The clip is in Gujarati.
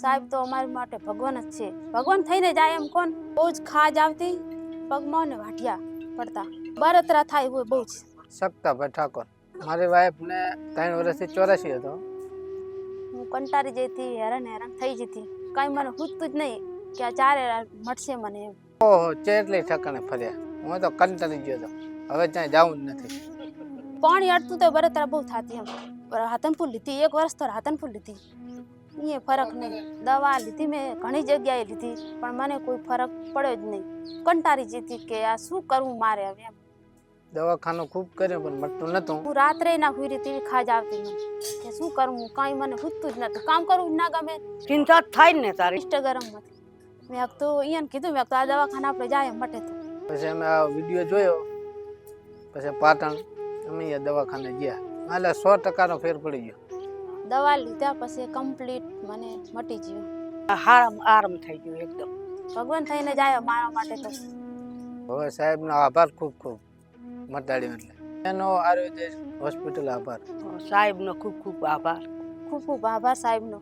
સાહેબ તો અમારી માટે ભગવાન જ છે. ભગવાન થઈને જાય એમ કોણ. બહુ જ ખાજ આવતી, પગમાં ને વાઢિયા પડતા, બળતરા થાય હોય બહુ જ. શકતાભાઈ ઠાકોર. મારી વાઈફ ને 3 વર્ષથી 84 હતો. હું કંટાળી જતી, હેરાન થઈ જતી. કઈ મને પૂછતું જ નહીં કે આ ચારે મળશે મને એમ. ઓહો, ચેટલી ઠકાણે ફર્યા. હું તો કંટાળી ગયો હતો. હવે ક્યાંય જવું જ નથી. પાણી અડતું તો બળતરા બહુ થતી એમ. રાધનપુર લીધી, 1 વર્ષ તો રાધનપુર લીધી. એ ફરક નહીં. દવા લીધી મેં ઘણી જગ્યાએ લીધી, પણ મને કોઈ ફરક પડ્યો જ નહીં. કંટાળી જતી કે આ શું કરવું મારે હવે એમ. દવાખાનું ખૂબ કર્યું પણ મળતું નતું. હું રાત્રે ના હુઈ રહી તેવી ખાજ આવતી મને કે શું કરવું, કાંઈ મને પૂછતું જ નતું. કામ કરવું જ ના ગમે. ચિંતા થાય ને તારી. ઇન્સ્ટાગ્રામ માંથી મેં તો અહીંયા કીધું, મેં તો આ દવાખાના આપણે જાય મટે તો. પછી અમે આ વિડીયો જોયો, પછી પાટણ અમે અહીંયા દવાખાને ગયા. એટલે 100% ફેર પડી ગયો. દવા લીધા પછી કમ્પ્લીટ મને મટી ગયું. આરામ થઈ ગયો એકદમ. ભગવાન થઈને જાય મારા માટે તો. હવે સાહેબનો આભાર ખૂબ ખૂબ મટાડ્યો એટલે એનો આયુર્વેદ હોસ્પિટલ આભાર. સાહેબનો ખૂબ ખૂબ આભાર. ખૂબ ખૂબ આભાર સાહેબનો.